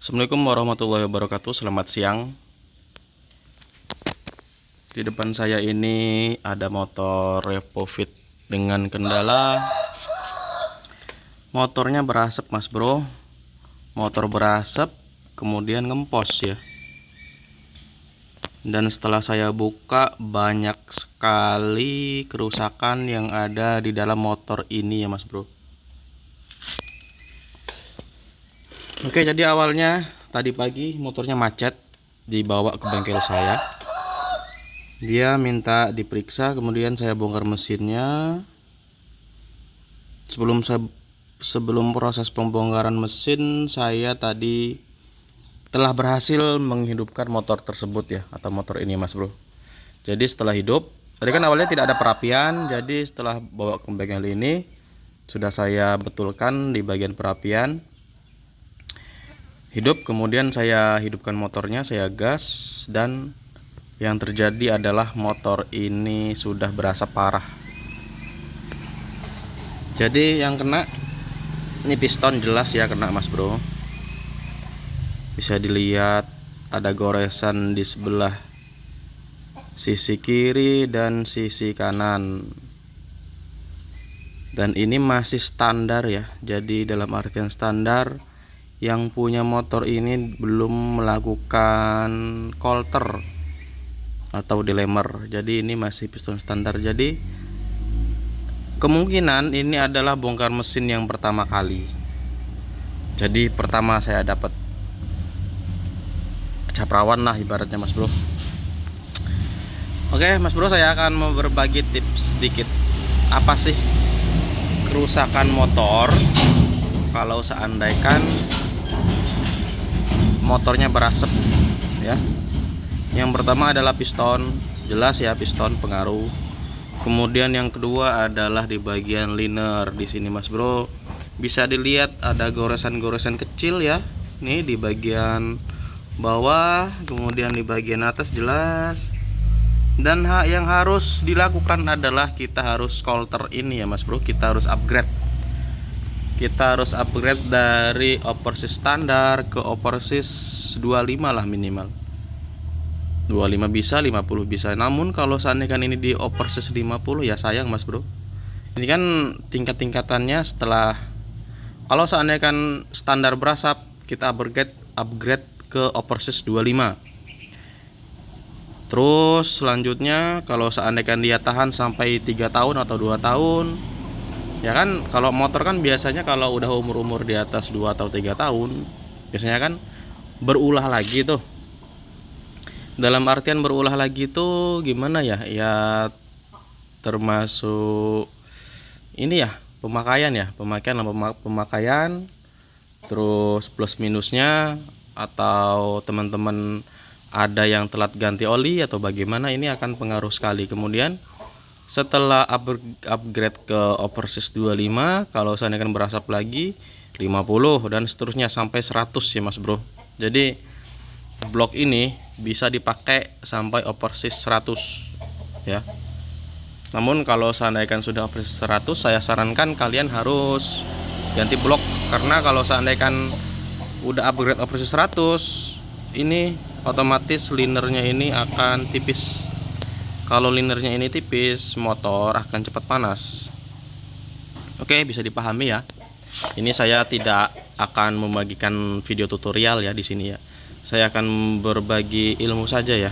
Assalamualaikum warahmatullahi wabarakatuh. Selamat siang. Di depan saya ini ada motor Repovit dengan kendala motornya berasap, Mas Bro. Motor berasap kemudian ngempos ya. Dan setelah saya buka, banyak sekali kerusakan yang ada di dalam motor ini ya, Mas Bro. Oke, jadi awalnya tadi pagi motornya macet, dibawa ke bengkel saya. Dia minta diperiksa, kemudian saya bongkar mesinnya. Sebelum proses pembongkaran mesin, saya tadi telah berhasil menghidupkan motor tersebut ya, atau motor ini, Mas Bro. Jadi setelah hidup, tadi kan awalnya tidak ada perapian, jadi setelah bawa ke bengkel ini sudah saya betulkan di bagian perapian. Hidup, kemudian saya hidupkan motornya, saya gas, dan yang terjadi adalah motor ini sudah berasap parah. Jadi yang kena ini piston, jelas ya kena, Mas Bro. Bisa dilihat ada goresan di sebelah sisi kiri dan sisi kanan. Dan ini masih standar ya. Jadi dalam artian standar, yang punya motor ini belum melakukan coulter atau dilemmer. Jadi ini masih piston standar. Jadi kemungkinan ini adalah bongkar mesin yang pertama kali. Jadi pertama saya dapat caprawan lah ibaratnya, Mas Bro. Oke, Mas Bro, saya akan mau berbagi tips sedikit. Apa sih kerusakan motor kalau seandainya motornya berasap ya? Yang pertama adalah piston, jelas ya, piston pengaruh. Kemudian yang kedua adalah di bagian liner di sini, Mas Bro. Bisa dilihat ada goresan-goresan kecil ya. Nih di bagian bawah, kemudian di bagian atas jelas. Dan yang harus dilakukan adalah kita harus coulter ini ya, Mas Bro. Kita harus upgrade. Kita harus upgrade dari overseas standar ke overseas 25 lah minimal. 25 bisa, 50 bisa. Namun kalau seandainya ini di overseas 50 ya sayang, Mas Bro. Ini kan tingkat-tingkatannya setelah, kalau seandainya kan standar berasap, kita upgrade ke overseas 25. Terus selanjutnya kalau seandainya dia tahan sampai 3 tahun atau 2 tahun, ya kan kalau motor kan biasanya kalau udah umur-umur di atas 2 atau 3 tahun, biasanya kan berulah lagi tuh. Dalam artian berulah lagi tuh gimana ya? Ya termasuk ini ya, pemakaian. Terus plus minusnya, atau teman-teman ada yang telat ganti oli atau bagaimana, ini akan pengaruh sekali. Kemudian setelah upgrade ke overseas 25, kalau saya akan berasap lagi 50 dan seterusnya sampai 100 ya, Mas Bro. Jadi blok ini bisa dipakai sampai overseas 100 ya. Namun kalau seandainya sudah overseas 100, saya sarankan kalian harus ganti blok, karena kalau seandainya udah upgrade overseas 100, ini otomatis linernya ini akan tipis. Kalau linernya ini tipis, motor akan cepat panas. Oke, bisa dipahami ya. Ini saya tidak akan membagikan video tutorial ya di sini ya. Saya akan berbagi ilmu saja ya.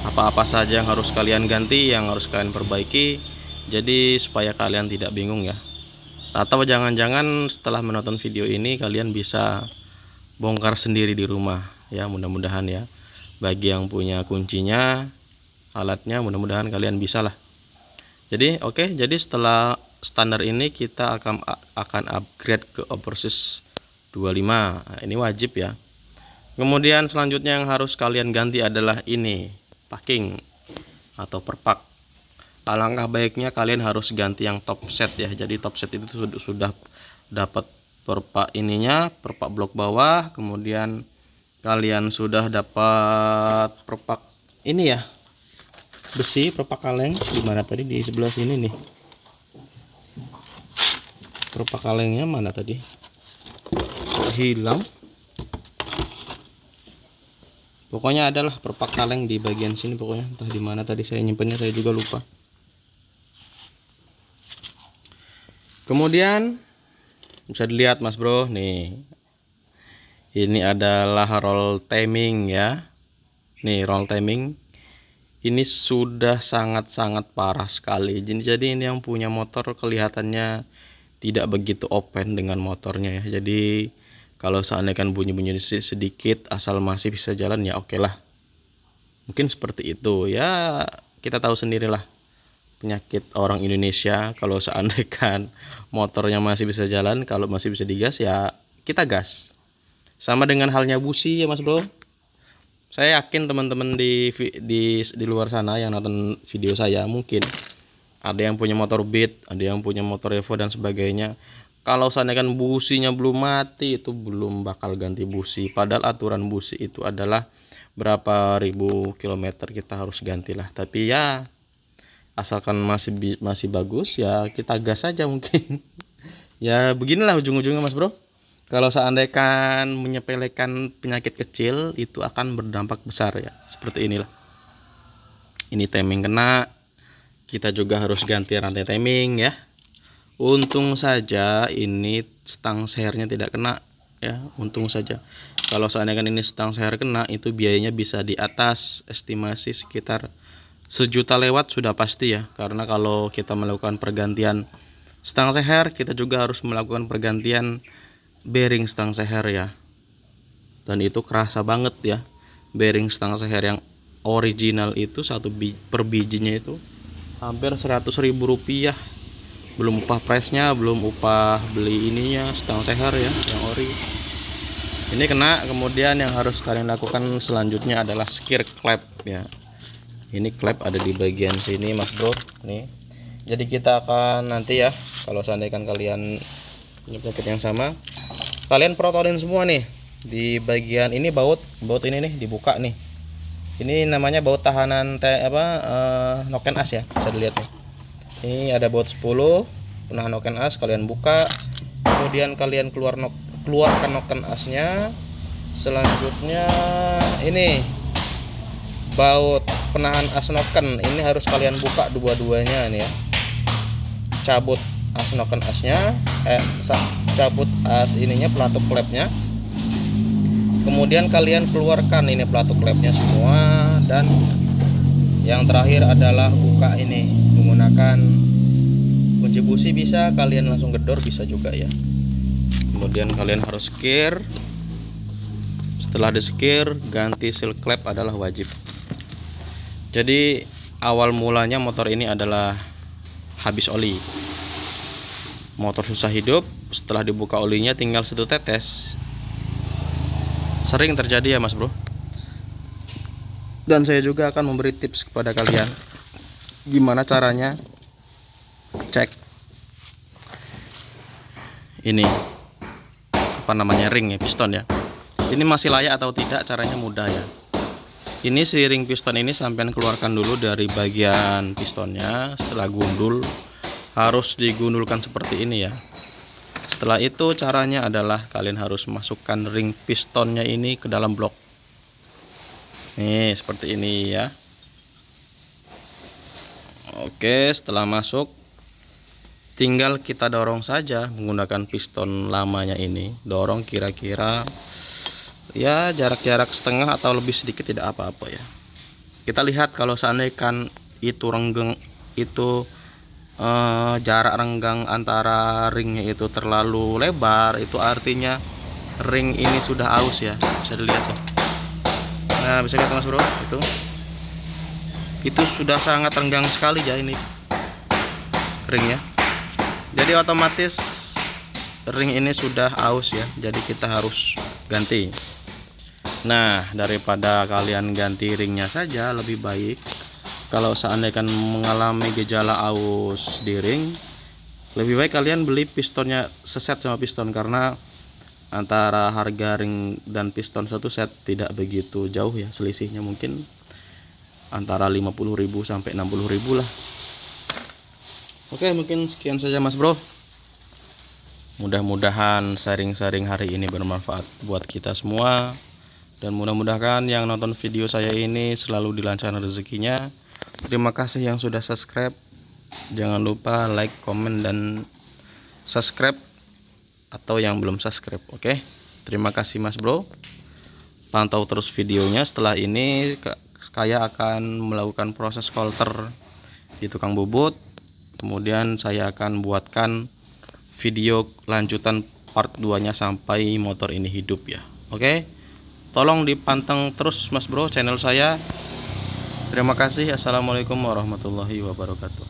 Apa-apa saja yang harus kalian ganti, yang harus kalian perbaiki. Jadi supaya kalian tidak bingung ya. Atau jangan-jangan setelah menonton video ini kalian bisa bongkar sendiri di rumah ya, mudah-mudahan ya. Bagi yang punya kuncinya, alatnya, mudah-mudahan kalian bisa lah. Jadi jadi setelah standar ini kita akan upgrade ke overseas 25. Nah, ini wajib ya. Kemudian selanjutnya yang harus kalian ganti adalah ini, packing atau perpak. Alangkah baiknya kalian harus ganti yang top set ya. Jadi top set itu sudah dapat perpak ininya, perpak blok bawah, kemudian kalian sudah dapat perpak ini ya, besi, perpak kaleng. Di mana tadi? Di sebelah sini nih. Perpak kalengnya mana tadi? Hilang. Pokoknya adalah perpak kaleng di bagian sini, pokoknya entah di mana tadi saya nyimpennya, saya juga lupa. Kemudian bisa dilihat Mas Bro nih, ini adalah roll timing ya. Nih roll timing ini sudah sangat-sangat parah sekali. Jadi ini yang punya motor kelihatannya tidak begitu open dengan motornya ya. Jadi kalau seandainya kan bunyi-bunyi sedikit asal masih bisa jalan ya oke lah. Mungkin seperti itu ya, kita tahu sendirilah penyakit orang Indonesia. Kalau seandainya kan motornya masih bisa jalan, kalau masih bisa digas ya kita gas. Sama dengan halnya busi ya Mas Bro. Saya yakin teman-teman di luar sana yang nonton video saya mungkin ada yang punya motor Beat, ada yang punya motor Evo dan sebagainya. Kalau seandainya kan businya belum mati, itu belum bakal ganti busi. Padahal aturan busi itu adalah berapa ribu kilometer kita harus gantilah. Tapi ya asalkan masih bagus ya kita gas saja mungkin. Ya beginilah ujung-ujungnya Mas Bro. Kalau seandainya kan menyepelekan penyakit kecil itu akan berdampak besar ya. Seperti inilah. Ini timing kena, kita juga harus ganti rantai timing ya. Untung saja ini stang sehernya tidak kena ya, untung saja. Kalau seandainya kan ini stang seher kena, itu biayanya bisa di atas estimasi sekitar 1 juta lewat sudah pasti ya. Karena kalau kita melakukan pergantian stang seher, kita juga harus melakukan pergantian bearing stang seher ya. Dan itu kerasa banget ya. Bearing stang seher yang original itu per bijinya itu hampir 100.000 rupiah. Belum upah price-nya, belum upah beli ininya stang seher ya yang ori. Ini kena. Kemudian yang harus kalian lakukan selanjutnya adalah skir klep ya. Ini klep ada di bagian sini Mas Bro nih. Jadi kita akan nanti ya, kalau seandainya kalian punya penyakit yang sama, kalian protolin semua nih di bagian ini. Baut ini nih dibuka nih. Ini namanya baut tahanan noken as ya, bisa dilihat nih. Ini ada baut 10 penahan noken as, kalian buka, kemudian kalian keluarkan noken asnya. Selanjutnya ini baut penahan as noken, ini harus kalian buka dua-duanya nih ya. Cabut as noken asnya, cabut as ininya, pelatuk klepnya. Kemudian kalian keluarkan ini pelatuk klepnya semua, dan yang terakhir adalah buka ini menggunakan kunci busi, bisa kalian langsung gedor bisa juga ya. Kemudian kalian harus skir. Setelah di skir, ganti seal klep adalah wajib. Jadi awal mulanya motor ini adalah habis oli. Motor susah hidup, setelah dibuka olinya tinggal 1 tetes. Sering terjadi ya Mas Bro. Dan saya juga akan memberi tips kepada kalian gimana caranya cek ini ring ya, piston ya. Ini masih layak atau tidak, caranya mudah ya. Ini si ring piston ini sampean keluarkan dulu dari bagian pistonnya. Setelah gundul, harus digundulkan seperti ini ya. Setelah itu caranya adalah kalian harus masukkan ring pistonnya ini ke dalam blok. Nih seperti ini ya. Oke, setelah masuk tinggal kita dorong saja menggunakan piston lamanya ini. Dorong kira-kira ya jarak-jarak setengah atau lebih sedikit, tidak apa-apa ya. Kita lihat kalau seandainya kan itu renggang itu jarak renggang antara ringnya itu terlalu lebar, itu artinya ring ini sudah aus ya. Bisa dilihat tuh. Nah bisa lihat Mas Bro, itu sudah sangat renggang sekali ya ini ringnya. Jadi otomatis ring ini sudah aus ya, jadi kita harus ganti. Nah daripada kalian ganti ringnya saja, lebih baik kalau seandainya kan mengalami gejala aus di ring, lebih baik kalian beli pistonnya seset sama piston, karena antara harga ring dan piston satu set tidak begitu jauh ya, selisihnya mungkin antara 50.000 sampai 60.000 lah. Oke, mungkin sekian saja Mas Bro. Mudah-mudahan sharing-sharing hari ini bermanfaat buat kita semua. Dan mudah-mudahan yang nonton video saya ini selalu dilancarkan rezekinya. Terima kasih yang sudah subscribe. Jangan lupa like, komen, dan subscribe atau yang belum subscribe. Oke, terima kasih Mas Bro. Pantau terus videonya. Setelah ini saya akan melakukan proses kolter di tukang bubut. Kemudian saya akan buatkan video lanjutan part 2 nya sampai motor ini hidup ya. Oke, tolong dipanteng terus Mas Bro channel saya. Terima kasih. Assalamualaikum warahmatullahi wabarakatuh.